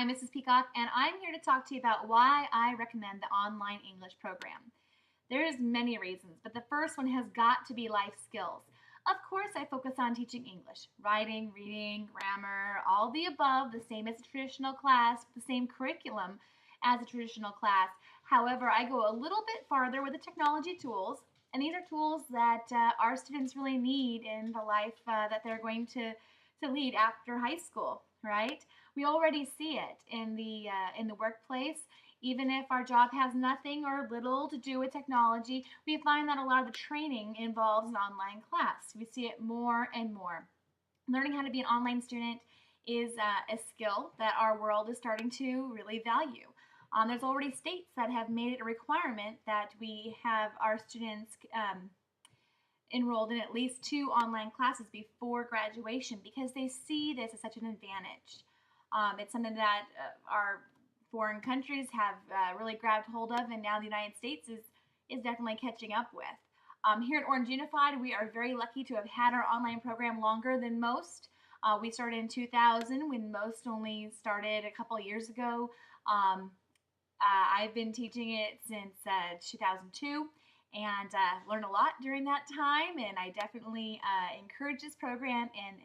I'm Mrs. Peacock, and I'm here to talk to you about why I recommend the online English program. There's many reasons, but the first one has got to be life skills. Of course, I focus on teaching English, writing, reading, grammar, all the above, the same as a traditional class, the same curriculum as a traditional class. However, I go a little bit farther with the technology tools, and these are tools that our students really need in the life that they're going to lead after high school, right? We already see it in the workplace. Even if our job has nothing or little to do with technology, we find that a lot of the training involves an online class. We see it more and more. Learning how to be an online student is a skill that our world is starting to really value. There's already states that have made it a requirement that we have our students enrolled in at least 2 online classes before graduation because they see this as such an advantage. It's something that our foreign countries have really grabbed hold of, and now the United States is definitely catching up with. Here at Orange Unified, we are very lucky to have had our online program longer than most. We started in 2000 when most only started a couple of years ago. I've been teaching it since 2002 and learned a lot during that time, and I definitely encourage this program and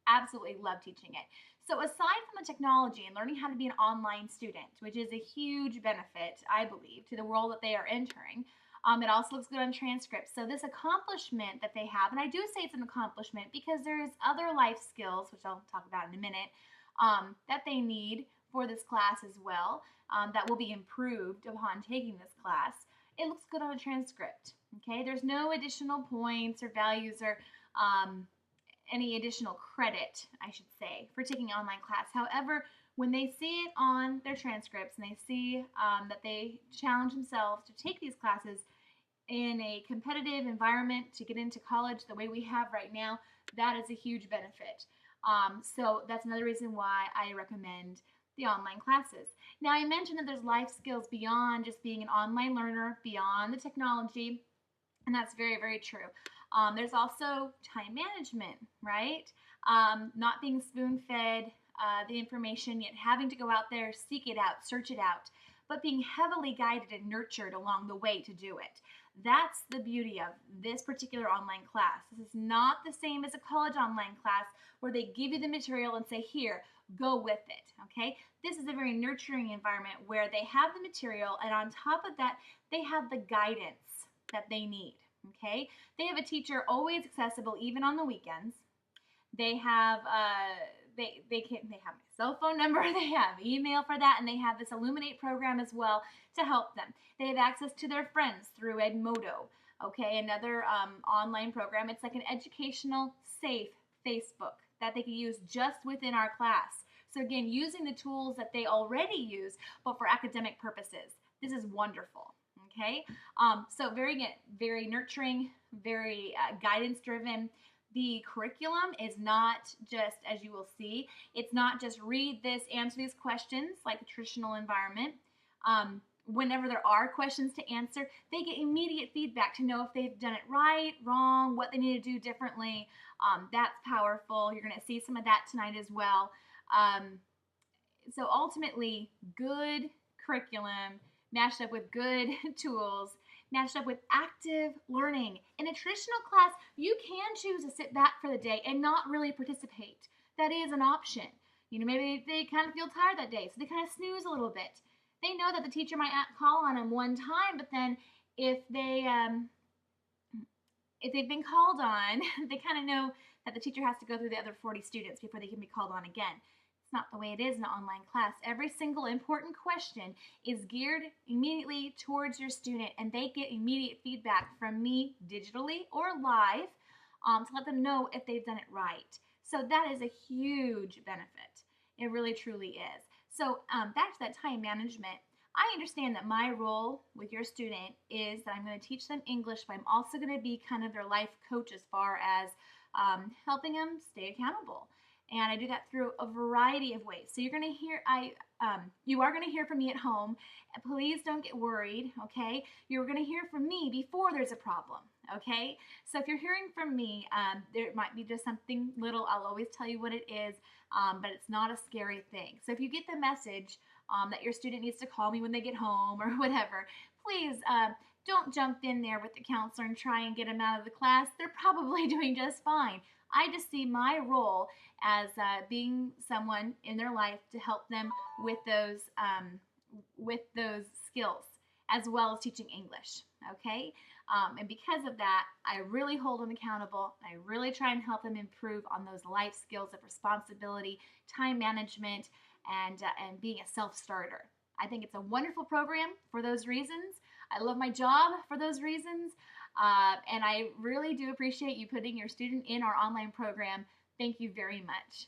absolutely love teaching it. So aside from the technology and learning how to be an online student, which is a huge benefit, I believe, to the world that they are entering, it also looks good on transcripts. So this accomplishment that they have, and I do say it's an accomplishment because there's other life skills, which I'll talk about in a minute, that they need for this class as well, that will be improved upon taking this class. It looks good on a transcript, okay? There's no additional points or values or any additional credit, I should say, for taking an online class. However, when they see it on their transcripts and they see that they challenge themselves to take these classes in a competitive environment to get into college the way we have right now, that is a huge benefit. So that's another reason why I recommend the online classes. Now, I mentioned that there's life skills beyond just being an online learner, beyond the technology, and that's very, very true. There's also time management, right? Not being spoon-fed the information, yet having to go out there, seek it out, search it out, but being heavily guided and nurtured along the way to do it. That's the beauty of this particular online class. This is not the same as a college online class where they give you the material and say, here, go with it, okay? This is a very nurturing environment where they have the material, and on top of that, they have the guidance that they need, okay? They have a teacher always accessible, even on the weekends. They have they have my cell phone number, they have email for that, and they have this Illuminate program as well to help them. They have access to their friends through Edmodo, okay, another online program. It's like an educational, safe Facebook that they can use just within our class. So again, using the tools that they already use, but for academic purposes. This is wonderful, okay? So very nurturing, very guidance-driven. The curriculum is not just, as you will see, it's not just read this, answer these questions like a traditional environment. Whenever there are questions to answer, they get immediate feedback to know if they've done it right, wrong, what they need to do differently. That's powerful. You're going to see some of that tonight as well. So ultimately, good curriculum matched up with good tools, matched up with active learning. In a traditional class, you can choose to sit back for the day and not really participate. That is an option. You know, maybe they kind of feel tired that day, so they kind of snooze a little bit. They know that the teacher might call on them one time, but then if they've been called on, they kind of know that the teacher has to go through the other 40 students before they can be called on again. It's not the way it is in an online class. Every single important question is geared immediately towards your student, and they get immediate feedback from me digitally or live to let them know if they've done it right. So that is a huge benefit. It really, truly is. So back to that time management, I understand that my role with your student is that I'm going to teach them English, but I'm also going to be kind of their life coach as far as helping them stay accountable. And I do that through a variety of ways. So you're going to hear, you are going to hear from me at home. Please don't get worried, okay? You're going to hear from me before there's a problem, Okay, so if you're hearing from me, there might be just something little. I'll always tell you what it is, but it's not a scary thing. So if you get the message that your student needs to call me when they get home or whatever, please don't jump in there with the counselor and try and get them out of the class. They're probably doing just fine. I just see my role as being someone in their life to help them with those skills, as well as teaching English. Okay, and because of that, I really hold them accountable. I really try and help them improve on those life skills of responsibility, time management, and being a self-starter. I think it's a wonderful program for those reasons. I love my job for those reasons. And I really do appreciate you putting your student in our online program. Thank you very much.